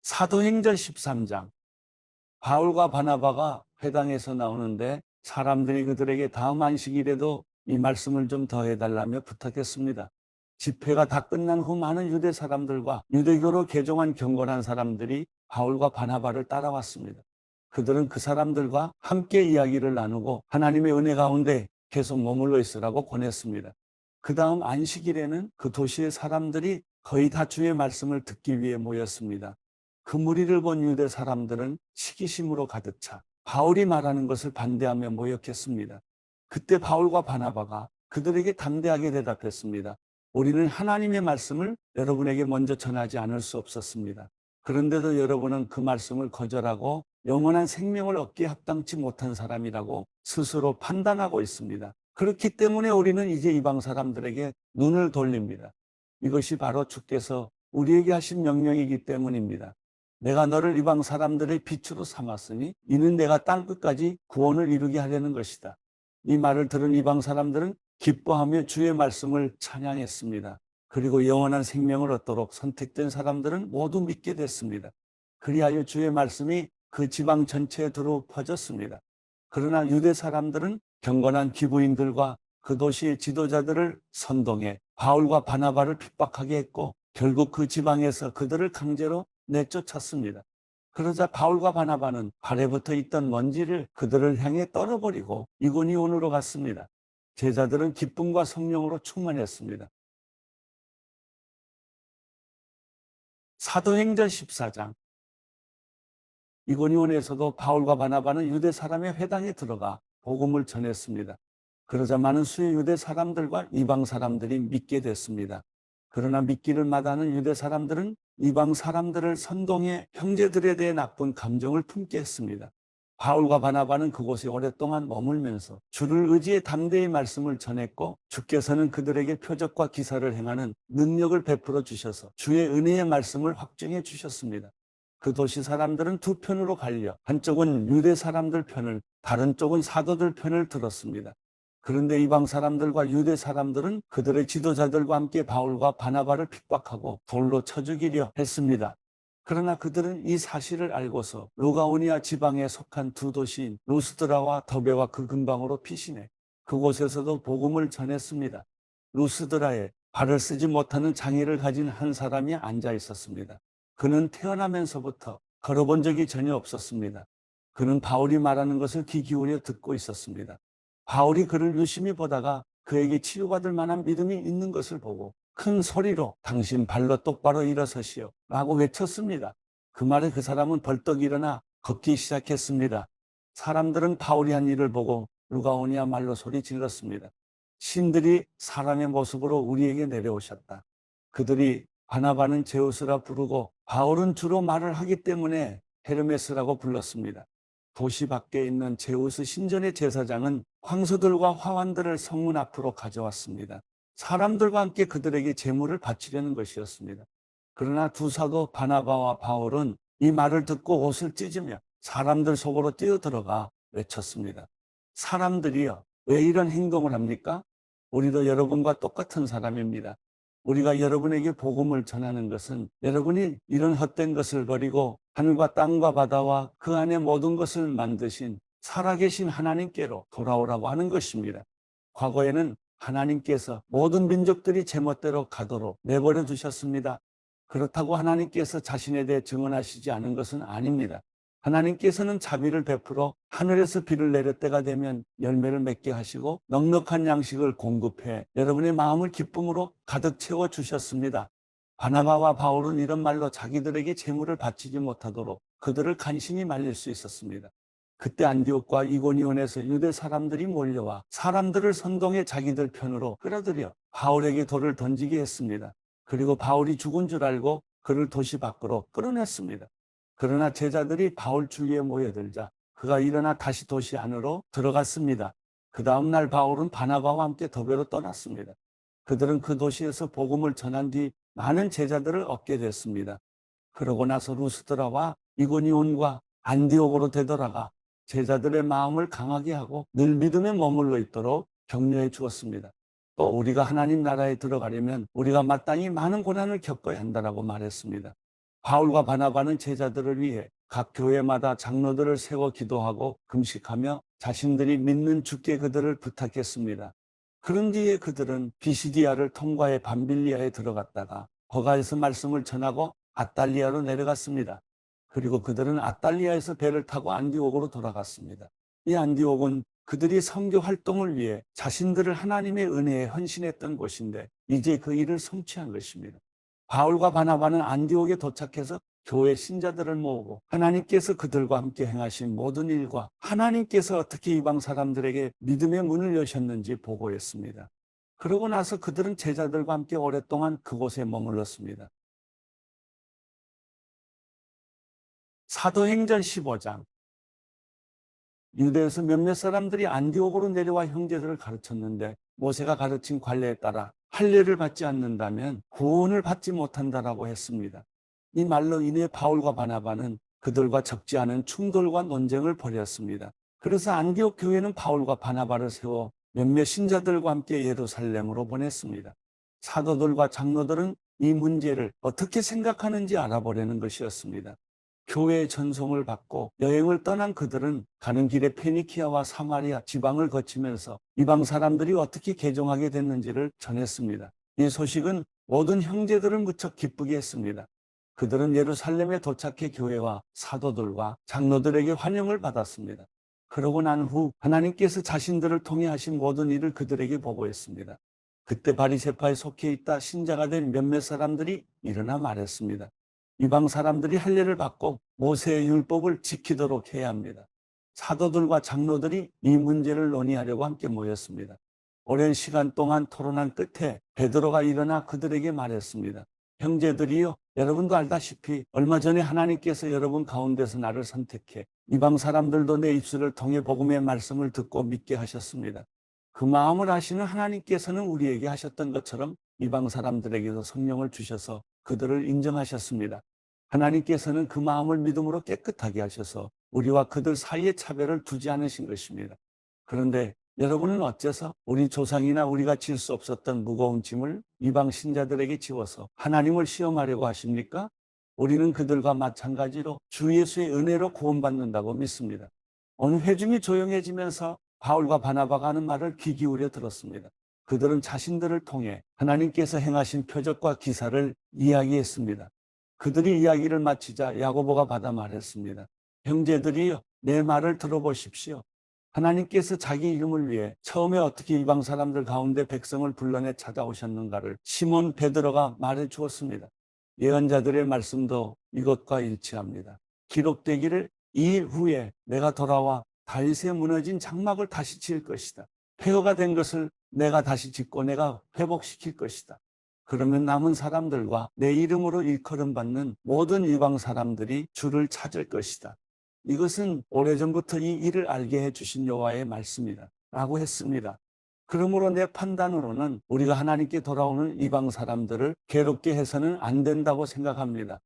사도행전 13장. 바울과 바나바가 회당에서 나오는데 사람들이 그들에게 다음 안식일에도 이 말씀을 좀 더 해달라며 부탁했습니다. 집회가 다 끝난 후 많은 유대 사람들과 유대교로 개종한 경건한 사람들이 바울과 바나바를 따라왔습니다. 그들은 그 사람들과 함께 이야기를 나누고 하나님의 은혜 가운데 계속 머물러 있으라고 권했습니다. 그 다음 안식일에는 그 도시의 사람들이 거의 다 주의 말씀을 듣기 위해 모였습니다. 그 무리를 본 유대 사람들은 시기심으로 가득 차 바울이 말하는 것을 반대하며 모욕했습니다. 그때 바울과 바나바가 그들에게 담대하게 대답했습니다. 우리는 하나님의 말씀을 여러분에게 먼저 전하지 않을 수 없었습니다. 그런데도 여러분은 그 말씀을 거절하고 영원한 생명을 얻기에 합당치 못한 사람이라고 스스로 판단하고 있습니다. 그렇기 때문에 우리는 이제 이방 사람들에게 눈을 돌립니다. 이것이 바로 주께서 우리에게 하신 명령이기 때문입니다. 내가 너를 이방 사람들의 빛으로 삼았으니 이는 내가 땅끝까지 구원을 이루게 하려는 것이다. 이 말을 들은 이방 사람들은 기뻐하며 주의 말씀을 찬양했습니다. 그리고 영원한 생명을 얻도록 선택된 사람들은 모두 믿게 됐습니다. 그리하여 주의 말씀이 그 지방 전체에 두루 퍼졌습니다. 그러나 유대 사람들은 경건한 기부인들과 그 도시의 지도자들을 선동해 바울과 바나바를 핍박하게 했고 결국 그 지방에서 그들을 강제로 내쫓았습니다. 그러자 바울과 바나바는 발에 붙어 있던 먼지를 그들을 향해 떨어버리고 이고니온으로 갔습니다. 제자들은 기쁨과 성령으로 충만했습니다. 사도행전 14장. 이고니온에서도 바울과 바나바는 유대 사람의 회당에 들어가 복음을 전했습니다. 그러자 많은 수의 유대 사람들과 이방 사람들이 믿게 됐습니다. 그러나 믿기를 마다하는 유대 사람들은 이방 사람들을 선동해 형제들에 대해 나쁜 감정을 품게 했습니다. 바울과 바나바는 그곳에 오랫동안 머물면서 주를 의지해 담대히 말씀을 전했고 주께서는 그들에게 표적과 기사를 행하는 능력을 베풀어 주셔서 주의 은혜의 말씀을 확증해 주셨습니다. 그 도시 사람들은 두 편으로 갈려 한쪽은 유대 사람들 편을 다른 쪽은 사도들 편을 들었습니다. 그런데 이방 사람들과 유대 사람들은 그들의 지도자들과 함께 바울과 바나바를 핍박하고 돌로 쳐 죽이려 했습니다. 그러나 그들은 이 사실을 알고서 루가오니아 지방에 속한 두 도시인 루스드라와 더베와 그 근방으로 피신해 그곳에서도 복음을 전했습니다. 루스드라에 발을 쓰지 못하는 장애를 가진 한 사람이 앉아 있었습니다. 그는 태어나면서부터 걸어본 적이 전혀 없었습니다. 그는 바울이 말하는 것을 귀 기울여 듣고 있었습니다. 바울이 그를 유심히 보다가 그에게 치유받을 만한 믿음이 있는 것을 보고 큰 소리로 당신 발로 똑바로 일어서시오 라고 외쳤습니다. 그 말에 그 사람은 벌떡 일어나 걷기 시작했습니다. 사람들은 바울이 한 일을 보고 루가오니아 말로 소리 질렀습니다. 신들이 사람의 모습으로 우리에게 내려오셨다. 그들이 바나바는 제우스라 부르고 바울은 주로 말을 하기 때문에 헤르메스라고 불렀습니다. 도시 밖에 있는 제우스 신전의 제사장은 황소들과 화환들을 성문 앞으로 가져왔습니다. 사람들과 함께 그들에게 제물을 바치려는 것이었습니다. 그러나 두 사도 바나바와 바울은 이 말을 듣고 옷을 찢으며 사람들 속으로 뛰어들어가 외쳤습니다. 사람들이여, 왜 이런 행동을 합니까? 우리도 여러분과 똑같은 사람입니다. 우리가 여러분에게 복음을 전하는 것은 여러분이 이런 헛된 것을 버리고 하늘과 땅과 바다와 그 안에 모든 것을 만드신 살아계신 하나님께로 돌아오라고 하는 것입니다. 과거에는 하나님께서 모든 민족들이 제멋대로 가도록 내버려 두셨습니다. 그렇다고 하나님께서 자신에 대해 증언하시지 않은 것은 아닙니다. 하나님께서는 자비를 베풀어 하늘에서 비를 내릴 때가 되면 열매를 맺게 하시고 넉넉한 양식을 공급해 여러분의 마음을 기쁨으로 가득 채워 주셨습니다. 바나바와 바울은 이런 말로 자기들에게 재물을 바치지 못하도록 그들을 간신히 말릴 수 있었습니다. 그때 안디옥과 이고니온에서 유대 사람들이 몰려와 사람들을 선동해 자기들 편으로 끌어들여 바울에게 돌을 던지게 했습니다. 그리고 바울이 죽은 줄 알고 그를 도시 밖으로 끌어냈습니다. 그러나 제자들이 바울 주위에 모여들자 그가 일어나 다시 도시 안으로 들어갔습니다. 그 다음 날 바울은 바나바와 함께 더베로 떠났습니다. 그들은 그 도시에서 복음을 전한 뒤 많은 제자들을 얻게 됐습니다. 그러고 나서 루스드라와 이고니온과 안디옥으로 되돌아가 제자들의 마음을 강하게 하고 늘 믿음에 머물러 있도록 격려해 주었습니다. 또 우리가 하나님 나라에 들어가려면 우리가 마땅히 많은 고난을 겪어야 한다고 말했습니다. 바울과 바나바는 제자들을 위해 각 교회마다 장로들을 세워 기도하고 금식하며 자신들이 믿는 주께 그들을 부탁했습니다. 그런 뒤에 그들은 비시디아를 통과해 밤빌리아에 들어갔다가 거기에서 말씀을 전하고 아탈리아로 내려갔습니다. 그리고 그들은 아탈리아에서 배를 타고 안디옥으로 돌아갔습니다. 이 안디옥은 그들이 선교 활동을 위해 자신들을 하나님의 은혜에 헌신했던 곳인데 이제 그 일을 성취한 것입니다. 바울과 바나바는 안디옥에 도착해서 교회 신자들을 모으고 하나님께서 그들과 함께 행하신 모든 일과 하나님께서 어떻게 이방 사람들에게 믿음의 문을 여셨는지 보고했습니다. 그러고 나서 그들은 제자들과 함께 오랫동안 그곳에 머물렀습니다. 사도행전 15장. 유대에서 몇몇 사람들이 안디옥으로 내려와 형제들을 가르쳤는데 모세가 가르친 관례에 따라 할례를 받지 않는다면 구원을 받지 못한다라고 했습니다. 이 말로 인해 바울과 바나바는 그들과 적지 않은 충돌과 논쟁을 벌였습니다. 그래서 안디옥 교회는 바울과 바나바를 세워 몇몇 신자들과 함께 예루살렘으로 보냈습니다. 사도들과 장로들은 이 문제를 어떻게 생각하는지 알아보려는 것이었습니다. 교회의 전송을 받고 여행을 떠난 그들은 가는 길에 페니키아와 사마리아 지방을 거치면서 이방 사람들이 어떻게 개종하게 됐는지를 전했습니다. 이 소식은 모든 형제들을 무척 기쁘게 했습니다. 그들은 예루살렘에 도착해 교회와 사도들과 장로들에게 환영을 받았습니다. 그러고 난 후 하나님께서 자신들을 통해 하신 모든 일을 그들에게 보고했습니다. 그때 바리새파에 속해 있다 신자가 된 몇몇 사람들이 일어나 말했습니다. 이방 사람들이 할례를 받고 모세의 율법을 지키도록 해야 합니다. 사도들과 장로들이 이 문제를 논의하려고 함께 모였습니다. 오랜 시간 동안 토론한 끝에 베드로가 일어나 그들에게 말했습니다. 형제들이요, 여러분도 알다시피 얼마 전에 하나님께서 여러분 가운데서 나를 선택해 이방 사람들도 내 입술을 통해 복음의 말씀을 듣고 믿게 하셨습니다. 그 마음을 아시는 하나님께서는 우리에게 하셨던 것처럼 이방 사람들에게도 성령을 주셔서 그들을 인정하셨습니다. 하나님께서는 그 마음을 믿음으로 깨끗하게 하셔서 우리와 그들 사이에 차별을 두지 않으신 것입니다. 그런데 여러분은 어째서 우리 조상이나 우리가 질 수 없었던 무거운 짐을 이방 신자들에게 지워서 하나님을 시험하려고 하십니까? 우리는 그들과 마찬가지로 주 예수의 은혜로 구원받는다고 믿습니다. 어느 회중이 조용해지면서 바울과 바나바가 하는 말을 귀 기울여 들었습니다. 그들은 자신들을 통해 하나님께서 행하신 표적과 기사를 이야기했습니다. 그들이 이야기를 마치자 야고보가 받아 말했습니다. 형제들이여, 내 말을 들어보십시오. 하나님께서 자기 이름을 위해 처음에 어떻게 이방 사람들 가운데 백성을 불러내 찾아오셨는가를 시몬 베드로가 말해 주었습니다. 예언자들의 말씀도 이것과 일치합니다. 기록되기를 이후에 내가 돌아와 다윗의 무너진 장막을 다시 지을 것이다. 폐허가 된 것을 내가 다시 짓고 내가 회복시킬 것이다. 그러면 남은 사람들과 내 이름으로 일컬음 받는 모든 이방 사람들이 주를 찾을 것이다. 이것은 오래전부터 이 일을 알게 해주신 여호와의 말씀이다 라고 했습니다. 그러므로 내 판단으로는 우리가 하나님께 돌아오는 이방 사람들을 괴롭게 해서는 안 된다고 생각합니다.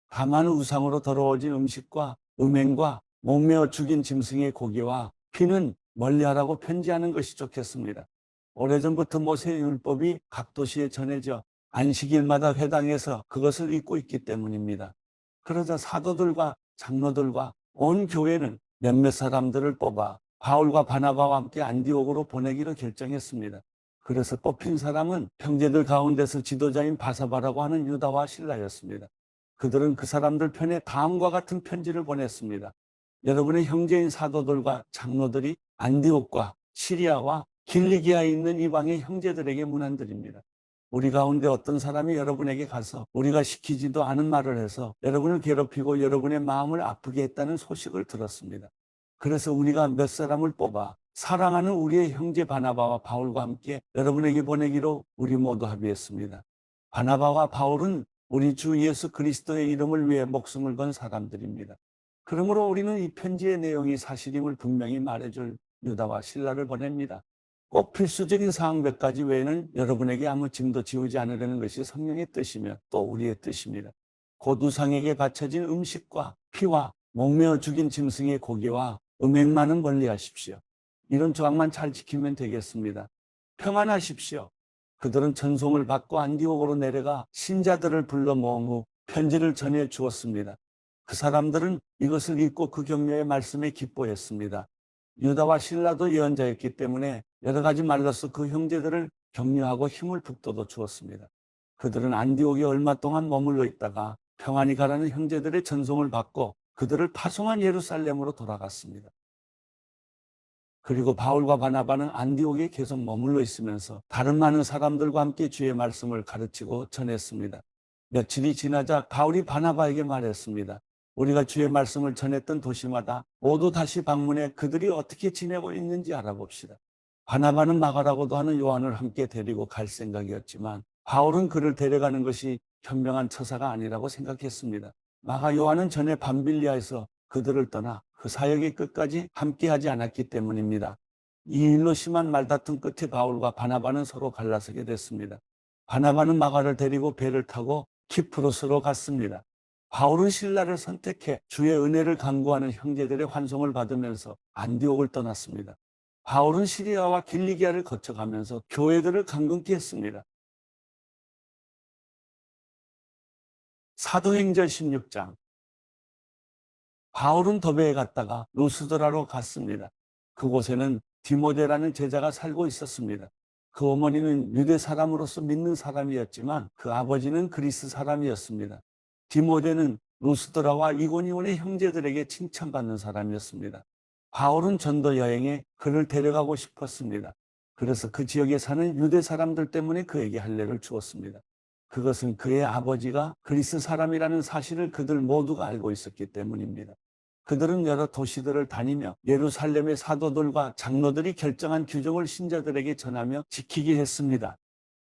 다만 우상으로 더러워진 음식과 음행과 목매어 죽인 짐승의 고기와 피는 멀리하라고 편지하는 것이 좋겠습니다. 오래전부터 모세의 율법이 각 도시에 전해져 안식일마다 회당에서 그것을 읽고 있기 때문입니다. 그러자 사도들과 장로들과 온 교회는 몇몇 사람들을 뽑아 바울과 바나바와 함께 안디옥으로 보내기로 결정했습니다. 그래서 뽑힌 사람은 형제들 가운데서 지도자인 바사바라고 하는 유다와 실라였습니다. 그들은 그 사람들 편에 다음과 같은 편지를 보냈습니다. 여러분의 형제인 사도들과 장로들이 안디옥과 시리아와 길리기아에 있는 이방의 형제들에게 문안드립니다. 우리 가운데 어떤 사람이 여러분에게 가서 우리가 시키지도 않은 말을 해서 여러분을 괴롭히고 여러분의 마음을 아프게 했다는 소식을 들었습니다. 그래서 우리가 몇 사람을 뽑아 사랑하는 우리의 형제 바나바와 바울과 함께 여러분에게 보내기로 우리 모두 합의했습니다. 바나바와 바울은 우리 주 예수 그리스도의 이름을 위해 목숨을 건 사람들입니다. 그러므로 우리는 이 편지의 내용이 사실임을 분명히 말해줄 유다와 실라를 보냅니다. 꼭 필수적인 사항 몇 가지 외에는 여러분에게 아무 짐도 지우지 않으려는 것이 성령의 뜻이며 또 우리의 뜻입니다. 곧 우상에게 바쳐진 음식과 피와 목매어 죽인 짐승의 고기와 음행만은 멀리하십시오. 이런 조항만 잘 지키면 되겠습니다. 평안하십시오. 그들은 전송을 받고 안디옥으로 내려가 신자들을 불러 모은 후 편지를 전해 주었습니다. 그 사람들은 이것을 읽고 그 격려의 말씀에 기뻐했습니다. 유다와 실라도 예언자였기 때문에 여러 가지 말로써 그 형제들을 격려하고 힘을 북돋워 주었습니다. 그들은 안디옥에 얼마 동안 머물러 있다가 평안히 가라는 형제들의 전송을 받고 그들을 파송한 예루살렘으로 돌아갔습니다. 그리고 바울과 바나바는 안디옥에 계속 머물러 있으면서 다른 많은 사람들과 함께 주의 말씀을 가르치고 전했습니다. 며칠이 지나자 바울이 바나바에게 말했습니다. 우리가 주의 말씀을 전했던 도시마다 모두 다시 방문해 그들이 어떻게 지내고 있는지 알아봅시다. 바나바는 마가라고도 하는 요한을 함께 데리고 갈 생각이었지만 바울은 그를 데려가는 것이 현명한 처사가 아니라고 생각했습니다. 마가 요한은 전에 밤빌리아에서 그들을 떠나 그 사역의 끝까지 함께하지 않았기 때문입니다. 이 일로 심한 말다툼 끝에 바울과 바나바는 서로 갈라서게 됐습니다. 바나바는 마가를 데리고 배를 타고 키프로스로 갔습니다. 바울은 신라를 선택해 주의 은혜를 간구하는 형제들의 환송을 받으면서 안디옥을 떠났습니다. 바울은 시리아와 길리기아를 거쳐가면서 교회들을 강건케 했습니다. 사도행전 16장. 바울은 더베에 갔다가 루스드라로 갔습니다. 그곳에는 디모데라는 제자가 살고 있었습니다. 그 어머니는 유대 사람으로서 믿는 사람이었지만 그 아버지는 그리스 사람이었습니다. 디모데는 루스드라와 이고니온의 형제들에게 칭찬받는 사람이었습니다. 바울은 전도 여행에 그를 데려가고 싶었습니다. 그래서 그 지역에 사는 유대 사람들 때문에 그에게 할례를 주었습니다. 그것은 그의 아버지가 그리스 사람이라는 사실을 그들 모두가 알고 있었기 때문입니다. 그들은 여러 도시들을 다니며 예루살렘의 사도들과 장로들이 결정한 규정을 신자들에게 전하며 지키게 했습니다.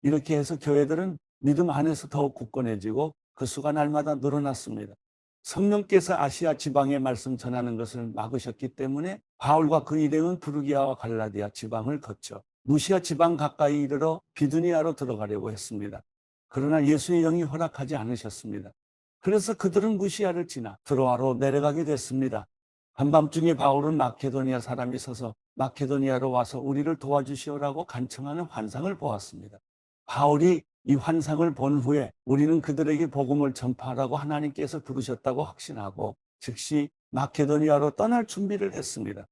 이렇게 해서 교회들은 믿음 안에서 더욱 굳건해지고 그 수가 날마다 늘어났습니다. 성령께서 아시아 지방에 말씀 전하는 것을 막으셨기 때문에 바울과 그 일행은 부르기아와 갈라디아 지방을 거쳐 무시아 지방 가까이 이르러 비두니아로 들어가려고 했습니다. 그러나 예수의 영이 허락하지 않으셨습니다. 그래서 그들은 무시아를 지나 드로아로 내려가게 됐습니다. 한밤중에 바울은 마케도니아 사람이 서서 마케도니아로 와서 우리를 도와주시오라고 간청하는 환상을 보았습니다. 바울이 이 환상을 본 후에 우리는 그들에게 복음을 전파하라고 하나님께서 부르셨다고 확신하고 즉시 마케도니아로 떠날 준비를 했습니다.